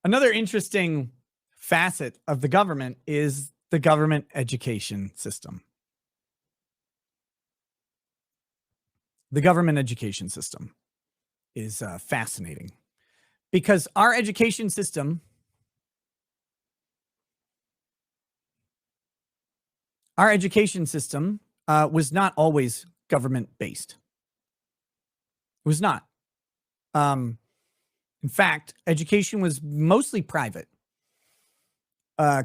Another interesting facet of the government is the government education system. The government education system is fascinating because our education system was not always government-based. It was not. In fact, education was mostly private.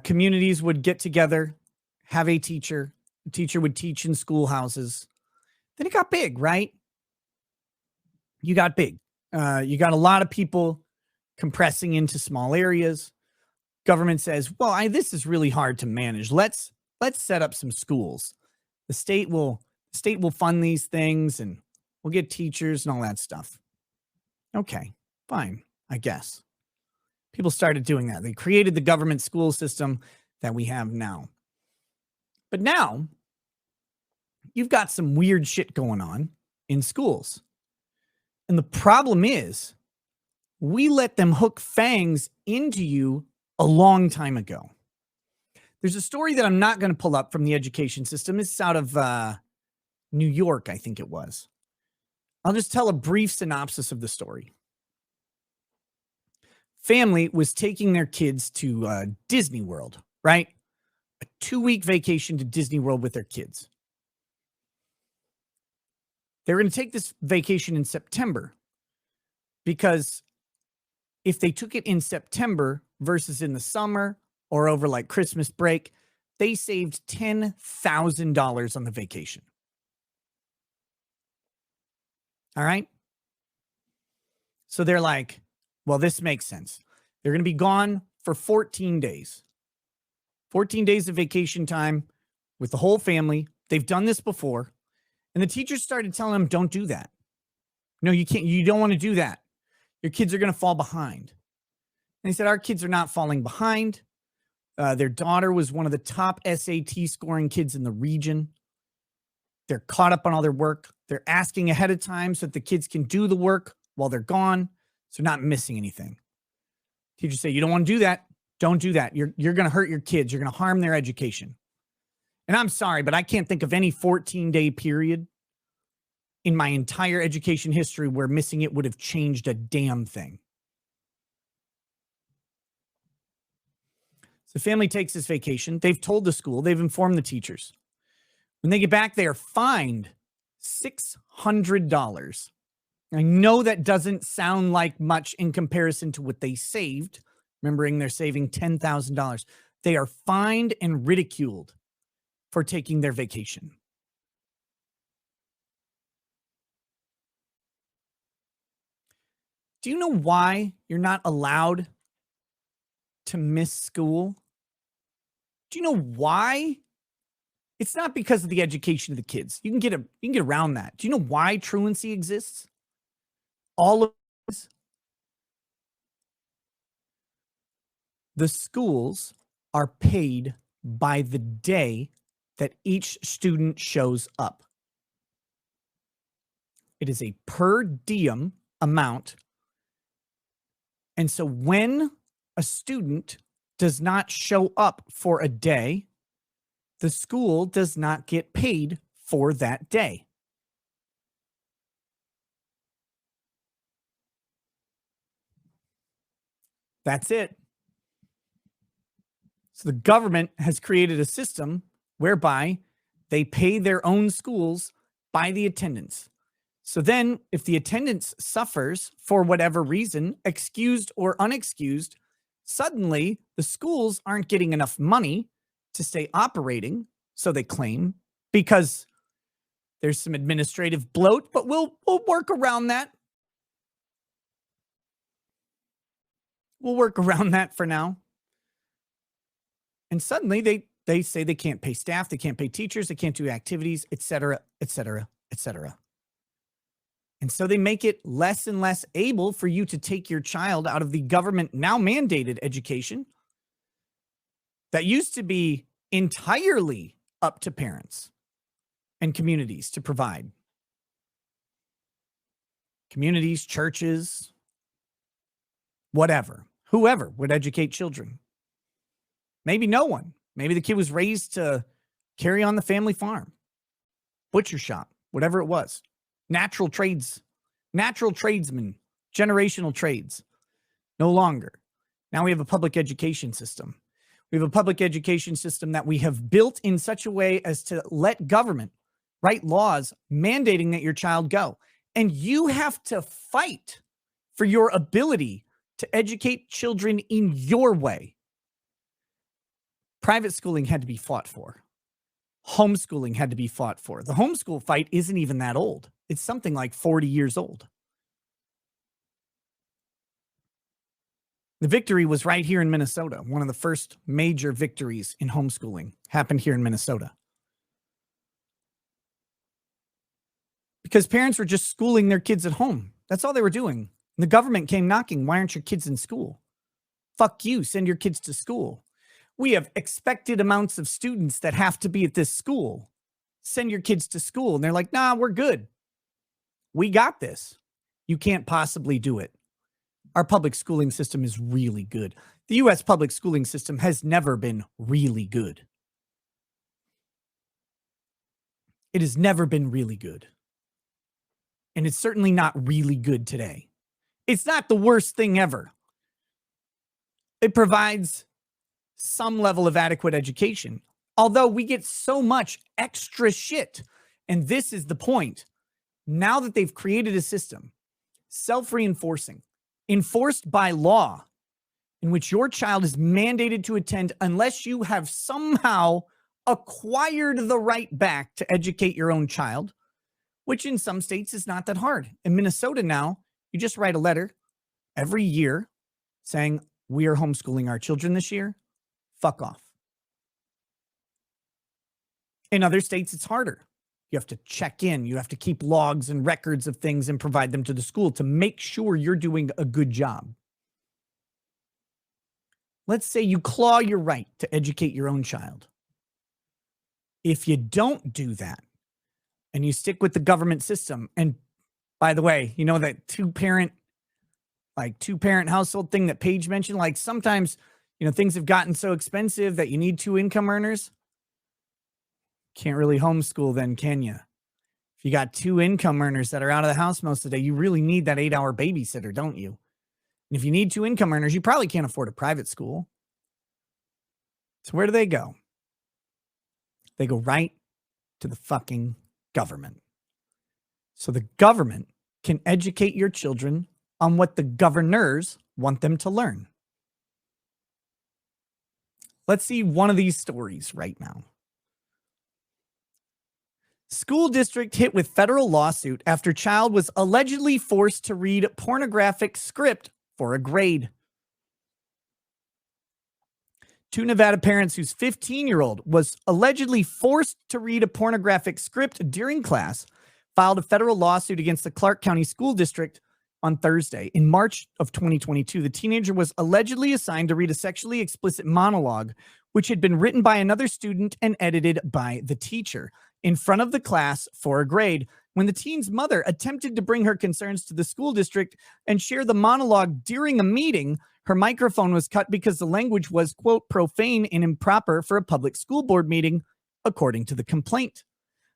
Communities would get together, have a teacher. The teacher would teach in schoolhouses. Then it got big, right? You got big. You got a lot of people compressing into small areas. Government says, well, this is really hard to manage. Let's set up some schools. The state will fund these things and we'll get teachers and all that stuff. Okay, fine, I guess. People started doing that. They created the government school system that we have now. But now you've got some weird shit going on in schools. And the problem is we let them hook fangs into you a long time ago. There's a story that I'm not going to pull up from the education system. This is out of New York, I think it was. I'll just tell a brief synopsis of the story. Family was taking their kids to Disney World, right? A 2-week vacation to Disney World with their kids. They were going to take this vacation in September because if they took it in September versus in the summer or over like Christmas break, they saved $10,000 on the vacation. All right. So they're like, well, this makes sense. They're going to be gone for 14 days. 14 days of vacation time with the whole family. They've done this before. And the teachers started telling them, don't do that. No, you can't. You don't want to do that. Your kids are going to fall behind. And they said, our kids are not falling behind. Their daughter was one of the top SAT scoring kids in the region. They're caught up on all their work. They're asking ahead of time so that the kids can do the work while they're gone. So not missing anything. Teachers say, you don't want to do that. Don't do that. You're going to hurt your kids. You're going to harm their education. And I'm sorry, but I can't think of any 14-day period in my entire education history where missing it would have changed a damn thing. So the family takes this vacation. They've told the school. They've informed the teachers. When they get back, they are fined $600. I know that doesn't sound like much in comparison to what they saved, remembering they're saving $10,000. They are fined and ridiculed for taking their vacation. Do you know why you're not allowed to miss school? Do you know why? It's not because of the education of the kids. You can get around that. Do you know why truancy exists? All of this. The schools are paid by the day that each student shows up. It is a per diem amount. And so when a student does not show up for a day, the school does not get paid for that day. That's it. So the government has created a system whereby they pay their own schools by the attendance. So then if the attendance suffers for whatever reason, excused or unexcused, suddenly the schools aren't getting enough money to stay operating, so they claim, because there's some administrative bloat, but we'll work around that. We'll work around that for now. And suddenly they say they can't pay staff, they can't pay teachers, they can't do activities, et cetera, et cetera, et cetera. And so they make it less and less able for you to take your child out of the government now mandated education that used to be entirely up to parents and communities to provide. Communities, churches, whatever. whoever would educate children. Maybe no one. Maybe the kid was raised to carry on the family farm, butcher shop, whatever it was. Natural tradesmen, generational trades. No longer. Now we have a public education system. We have a public education system that we have built in such a way as to let government write laws mandating that your child go. And you have to fight for your ability to educate children in your way. Private schooling had to be fought for. Homeschooling had to be fought for. The homeschool fight isn't even that old. It's something like 40 years old. The victory was right here in Minnesota. One of the first major victories in homeschooling happened here in Minnesota. Because parents were just schooling their kids at home. That's all they were doing. And the government came knocking. Why aren't your kids in school? Fuck you. Send your kids to school. We have expected amounts of students that have to be at this school. Send your kids to school. And they're like, nah, we're good. We got this. You can't possibly do it. Our public schooling system is really good. The U.S. public schooling system has never been really good. It has never been really good. And it's certainly not really good today. It's not the worst thing ever. It provides some level of adequate education, although we get so much extra shit. And this is the point. Now that they've created a system, self-reinforcing, enforced by law, in which your child is mandated to attend unless you have somehow acquired the right back to educate your own child, which in some states is not that hard. In Minnesota now, you just write a letter every year saying, we are homeschooling our children this year. Fuck off. In other states, it's harder. You have to check in. You have to keep logs and records of things and provide them to the school to make sure you're doing a good job. Let's say you claw your right to educate your own child. If you don't do that and you stick with the government system, and by the way, you know that two-parent household thing that Paige mentioned, like sometimes, things have gotten so expensive that you need two income earners. Can't really homeschool then, can you? If you got two income earners that are out of the house most of the day, you really need that 8-hour babysitter, don't you? And if you need two income earners, you probably can't afford a private school. So where do they go? They go right to the fucking government. So the government can educate your children on what the governors want them to learn. Let's see one of these stories right now. School district hit with federal lawsuit after child was allegedly forced to read pornographic script for a grade. Two Nevada parents whose 15-year-old was allegedly forced to read a pornographic script during class filed a federal lawsuit against the Clark County School District on Thursday. In March of 2022, the teenager was allegedly assigned to read a sexually explicit monologue, which had been written by another student and edited by the teacher in front of the class for a grade. When the teen's mother attempted to bring her concerns to the school district and share the monologue during a meeting, her microphone was cut because the language was, quote, profane and improper for a public school board meeting, according to the complaint.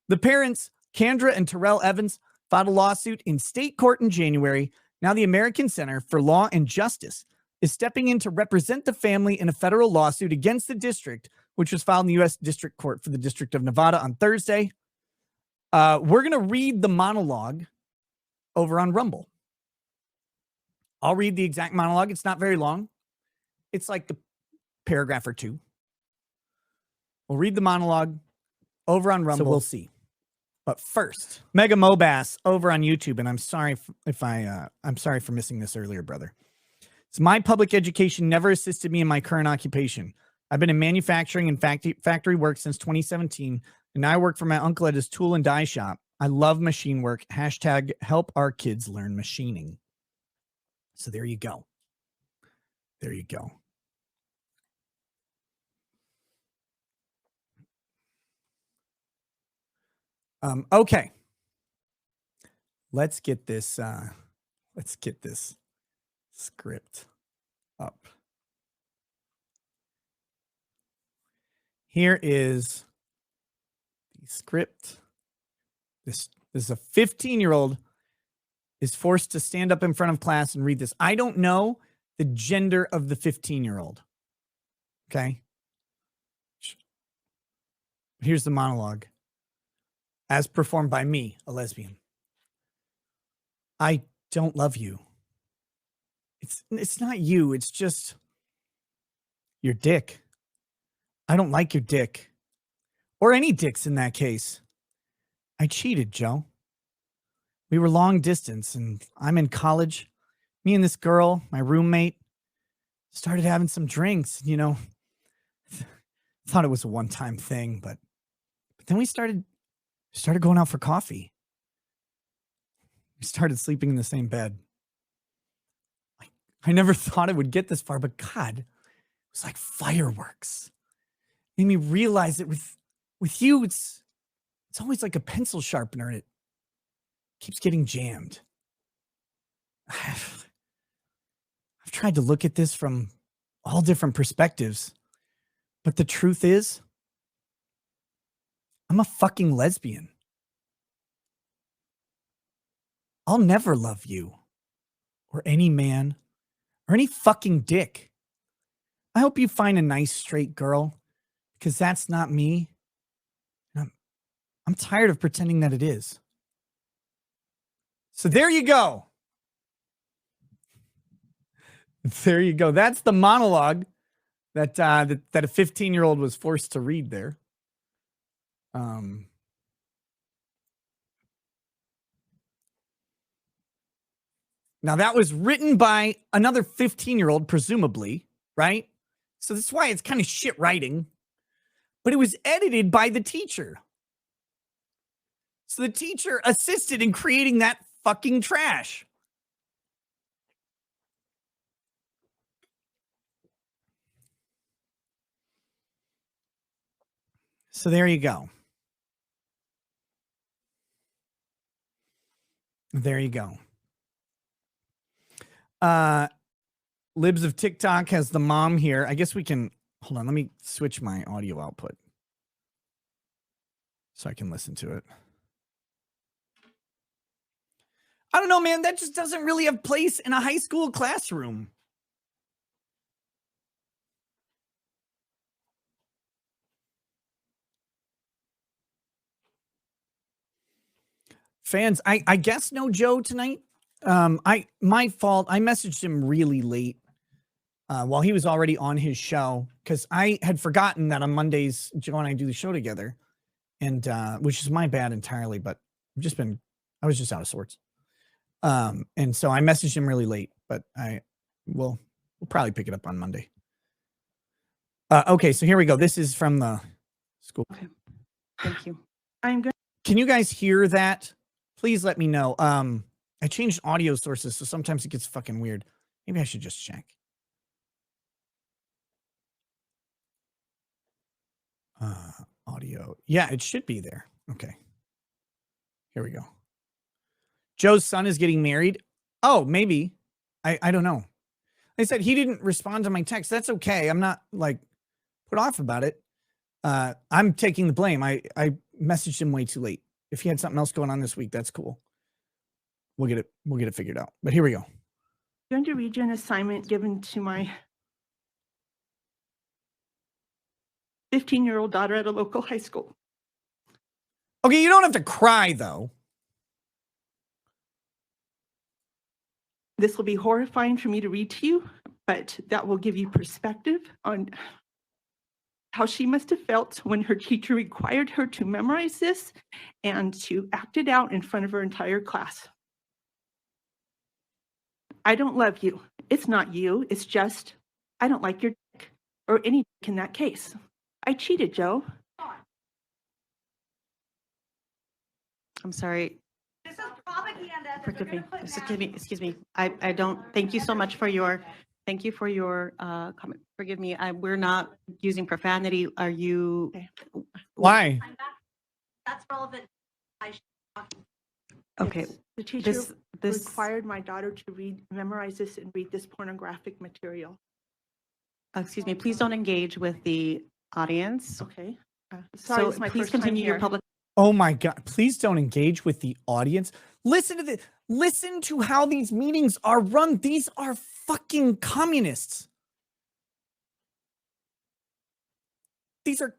The parents, Kendra and Terrell Evans, filed a lawsuit in state court in January. Now the American Center for Law and Justice is stepping in to represent the family in a federal lawsuit against the district, which was filed in the U.S. District Court for the District of Nevada on Thursday. We're going to read the monologue over on Rumble. I'll read the exact monologue. It's not very long. It's like the paragraph or two. We'll read the monologue over on Rumble. So we'll see. But first, Mega Mobass over on YouTube, and I'm sorry I'm sorry for missing this earlier, brother. So my public education never assisted me in my current occupation. I've been in manufacturing and factory work since 2017, and now I work for my uncle at his tool and die shop. I love machine work. Hashtag help our kids learn machining. So there you go. There you go. Okay. Let's get this script up. Here is the script. This is a 15-year-old is forced to stand up in front of class and read this. I don't know the gender of the 15-year-old. Okay. Here's the monologue as performed by me, a lesbian. I don't love you. It's not you. It's just your dick. I don't like your dick. Or any dicks in that case. I cheated, Joe. We were long distance and I'm in college. Me and this girl, my roommate, started having some drinks, you know. Thought it was a one-time thing, but then we started going out for coffee. We started sleeping in the same bed. I never thought it would get this far, but God, it was like fireworks. Made me realize that with you, it's always like a pencil sharpener and it keeps getting jammed. I've tried to look at this from all different perspectives, but the truth is, I'm a fucking lesbian. I'll never love you or any man or any fucking dick. I hope you find a nice straight girl because that's not me. I'm tired of pretending that it is. So there you go. There you go. That's the monologue that a 15-year-old was forced to read there. Now that was written by another 15-year-old, presumably, right? So that's why it's kind of shit writing. But it was edited by the teacher. So the teacher assisted in creating that fucking trash. So there you go. There you go. Libs of TikTok has the mom here. I guess we can, hold on, let me switch my audio output so I can listen to it. I don't know, man. That just doesn't really have place in a high school classroom. Fans, I guess no Joe tonight. My fault. I messaged him really late while he was already on his show because I had forgotten that on Mondays Joe and I do the show together, and which is my bad entirely. But I was just out of sorts. And so I messaged him really late, but we'll probably pick it up on Monday. Okay, so here we go. This is from the school. Okay. Thank you. I'm good. Can you guys hear that? Please let me know. I changed audio sources, so sometimes it gets fucking weird. Maybe I should just check. Audio. Yeah, it should be there. Okay. Here we go. Joe's son is getting married. Oh, maybe. I don't know. They said he didn't respond to my text. That's okay. I'm not like put off about it. I'm taking the blame. I messaged him way too late. If he had something else going on this week, that's cool. We'll get it figured out. But here we go. I'm going to read you an assignment given to my 15-year-old daughter at a local high school. Okay, you don't have to cry though. This will be horrifying for me to read to you, but that will give you perspective on how she must have felt when her teacher required her to memorize this and to act it out in front of her entire class. I don't love you. It's not you. It's just, I don't like your dick, or any dick in that case. I cheated, Joe. I'm sorry. This is propaganda. Forgive me. Excuse me. I don't, thank you so much for your, comment. Forgive me. We're not using profanity. Are you? Okay. Why? That's relevant. Okay. The teacher This required my daughter to memorize this and read this pornographic material. excuse me, please don't engage with the audience. Okay. Sorry, So it's my please first time continue your here. public. Oh my God. Please don't engage with the audience. Listen to how these meetings are run. These are fucking communists. These are,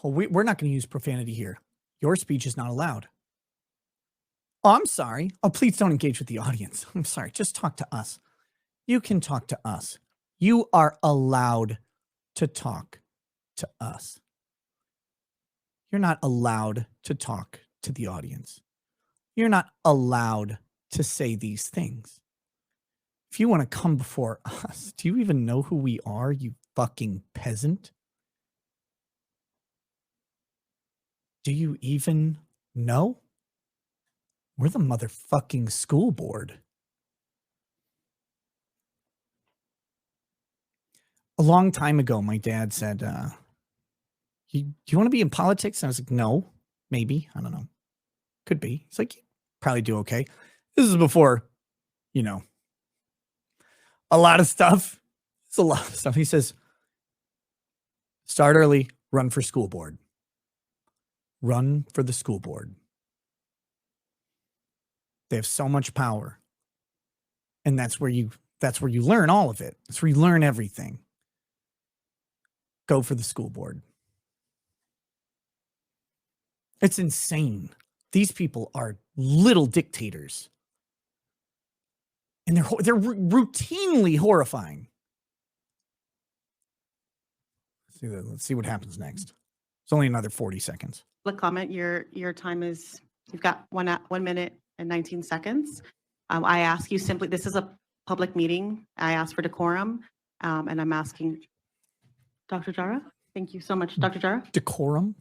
we're not going to use profanity here. Your speech is not allowed. Oh, I'm sorry. Oh, please don't engage with the audience. I'm sorry. Just talk to us. You can talk to us. You are allowed to talk to us. You're not allowed to talk to the audience. You're not allowed to say these things. If you want to come before us, do you even know who we are, you fucking peasant? Do you even know? We're the motherfucking school board. A long time ago, my dad said, you want to be in politics? And I was like, no, maybe. I don't know. Could be. He's like, probably do okay. This is before, you know, a lot of stuff. It's a lot of stuff. He says, start early, run for school board. Run for the school board. They have so much power. And that's where you learn all of it. That's where you learn everything. Go for the school board. It's insane. These people are little dictators. And they're routinely horrifying. Let's see what happens next. It's only another 40 seconds. Public comment. Your time is, you've got 1 minute and 19 seconds. I ask you simply, this is a public meeting. I ask for decorum, and I'm asking Dr. Jara. Thank you so much, Dr. Jara. Decorum?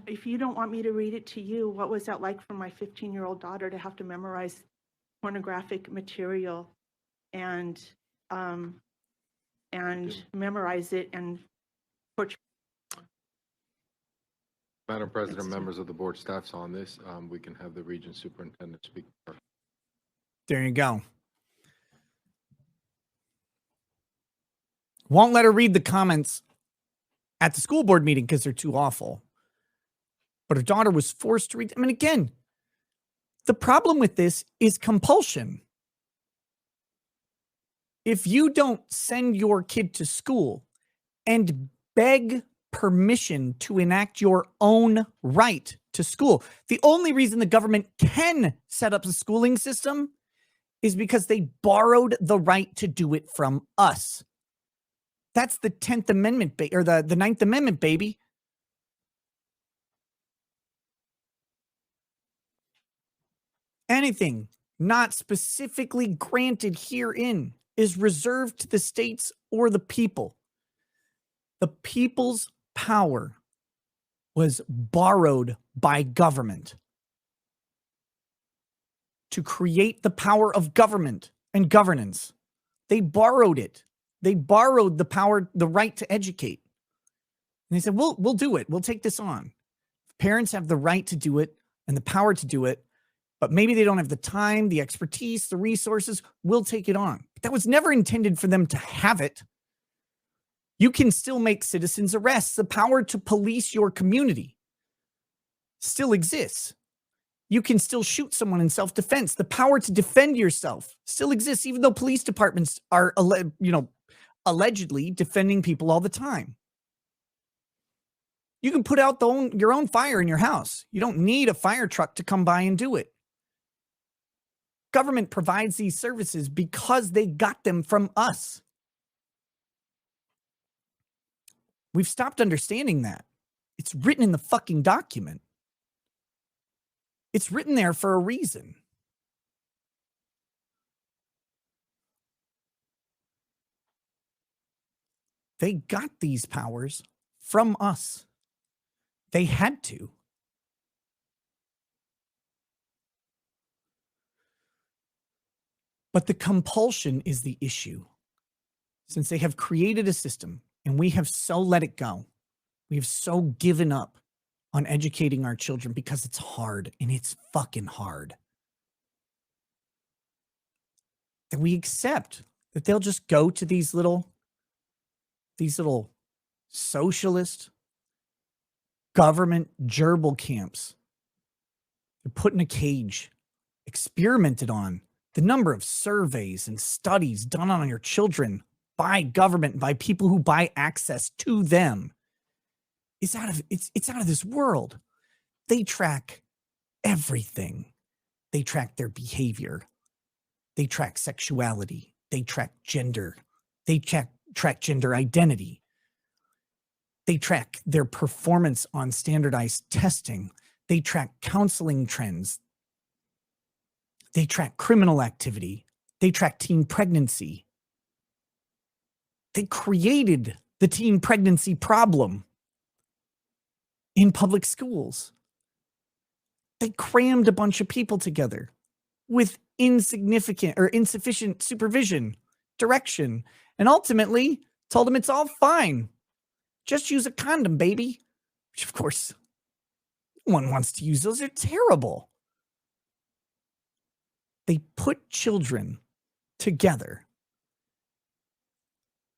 If you don't want me to read it to you, what was that like for my 15-year-old daughter to have to memorize pornographic material and memorize it and portray? Madam President, members of the board, staff's on this. We can have the region superintendent speak. There you go. Won't let her read the comments at the school board meeting because they're too awful. But her daughter was forced to read. I mean, again, the problem with this is compulsion. If you don't send your kid to school and beg permission to enact your own right to school, the only reason the government can set up a schooling system is because they borrowed the right to do it from us. That's the 10th Amendment, or the 9th Amendment, baby. Anything not specifically granted herein is reserved to the states or the people. The people's power was borrowed by government to create the power of government and governance. They borrowed it. They borrowed the power, the right to educate. And they said, we'll do it. We'll take this on. Parents have the right to do it and the power to do it, but maybe they don't have the time, the expertise, the resources. We'll take it on. But that was never intended for them to have it. You can still make citizens arrests. The power to police your community still exists. You can still shoot someone in self-defense. The power to defend yourself still exists, even though police departments are, allegedly defending people all the time. You can put out your own fire in your house. You don't need a fire truck to come by and do it. Government provides these services because they got them from us. We've stopped understanding that. It's written in the fucking document. It's written there for a reason. They got these powers from us. They had to. But the compulsion is the issue. Since they have created a system and we have so let it go, we have so given up on educating our children because it's hard, and it's fucking hard, that we accept that they'll just go to these little these little socialist government gerbil camps. They're put in a cage, experimented on. The number of surveys and studies done on your children by government, by people who buy access to them, is it's out of this world. They track everything. They track their behavior. They track sexuality. They track gender. They track gender identity. They track their performance on standardized testing. They track counseling trends. They track criminal activity. They track teen pregnancy. They created the teen pregnancy problem in public schools. They crammed a bunch of people together with insignificant or insufficient supervision, direction, and ultimately told them it's all fine. Just use a condom, baby. Which, of course, no one wants to use those. They're terrible. They put children together.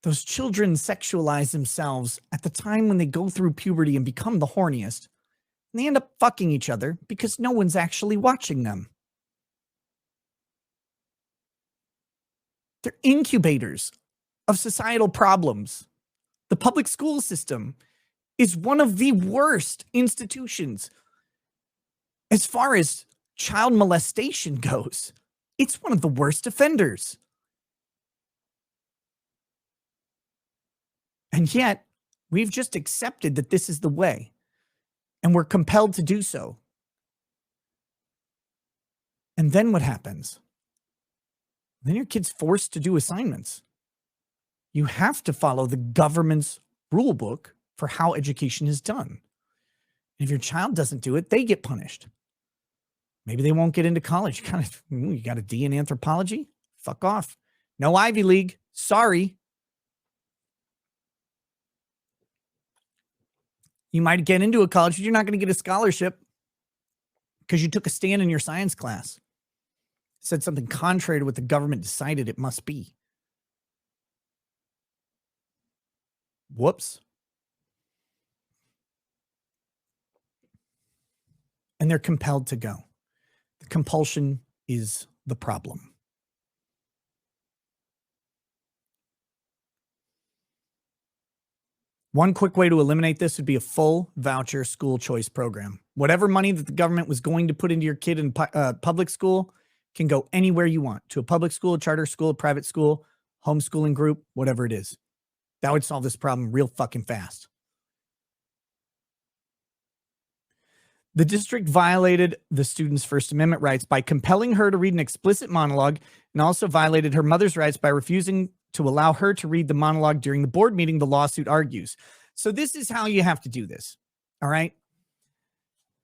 Those children sexualize themselves at the time when they go through puberty and become the horniest. And they end up fucking each other because no one's actually watching them. They're incubators of societal problems. The public school system is one of the worst institutions as far as child molestation goes. It's one of the worst offenders. And yet, we've just accepted that this is the way, and we're compelled to do so. And then what happens? Then your kid's forced to do assignments. You have to follow the government's rule book for how education is done. If your child doesn't do it, they get punished. Maybe they won't get into college. You got a D in anthropology? Fuck off. No Ivy League. Sorry. You might get into a college, but you're not going to get a scholarship because you took a stand in your science class. Said something contrary to what the government decided it must be. Whoops. And they're compelled to go. The compulsion is the problem. One quick way to eliminate this would be a full voucher school choice program. Whatever money that the government was going to put into your kid in public school can go anywhere you want, to a public school, a charter school, a private school, homeschooling group, whatever it is. That would solve this problem real fucking fast. The district violated the student's First Amendment rights by compelling her to read an explicit monologue, and also violated her mother's rights by refusing to allow her to read the monologue during the board meeting, the lawsuit argues. So this is how you have to do this. All right.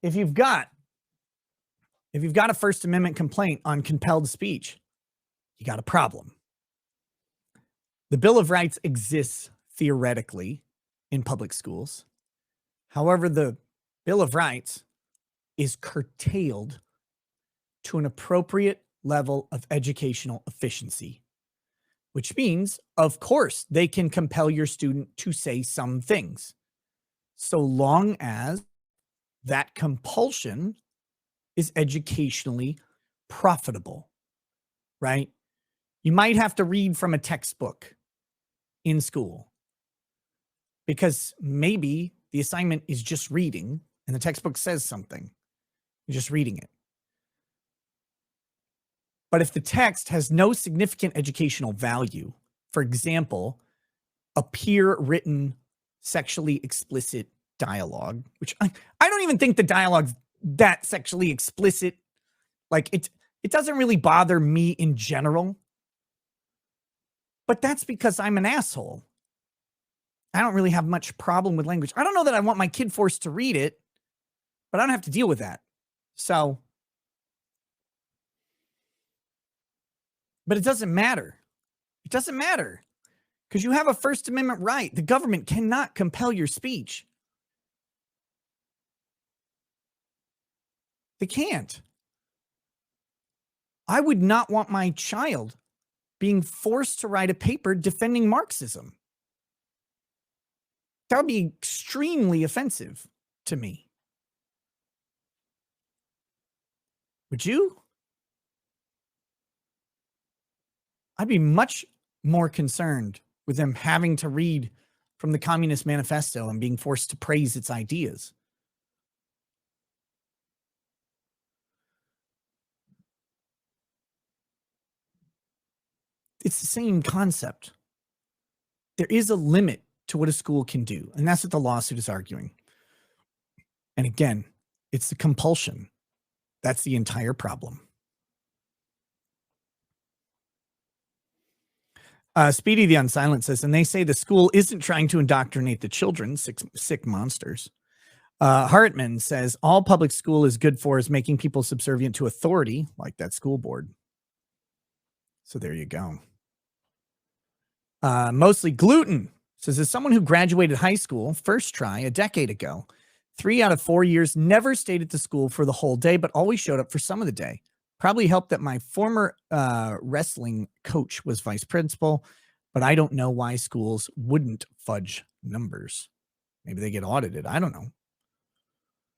If you've got a First Amendment complaint on compelled speech, you got a problem. The Bill of Rights exists theoretically in public schools. However, the Bill of Rights is curtailed to an appropriate level of educational efficiency, which means, of course, they can compel your student to say some things, so long as that compulsion is educationally profitable, right? You might have to read from a textbook in school because maybe the assignment is just reading and the textbook says something. You're just reading it. But if the text has no significant educational value, for example, a peer-written sexually explicit dialogue, which I don't even think the dialogue's that sexually explicit. Like it doesn't really bother me in general. But that's because I'm an asshole. I don't really have much problem with language. I don't know that I want my kid forced to read it, but I don't have to deal with that. So, but it doesn't matter. It doesn't matter because you have a First Amendment right. The government cannot compel your speech. They can't. I would not want my child being forced to write a paper defending Marxism. That would be extremely offensive to me. Would you? I'd be much more concerned with them having to read from the Communist Manifesto and being forced to praise its ideas. It's the same concept. There is a limit to what a school can do, and that's what the lawsuit is arguing. And again, it's the compulsion. That's the entire problem. Speedy the Unsilent says, and they say the school isn't trying to indoctrinate the children, sick monsters. Hartman says, all public school is good for is making people subservient to authority, like that school board. So there you go. Mostly Gluten says, as someone who graduated high school, first try, a decade ago, 3 out of 4 years, never stayed at the school for the whole day, but always showed up for some of the day. Probably helped that my former wrestling coach was vice principal, but I don't know why schools wouldn't fudge numbers. Maybe they get audited. I don't know.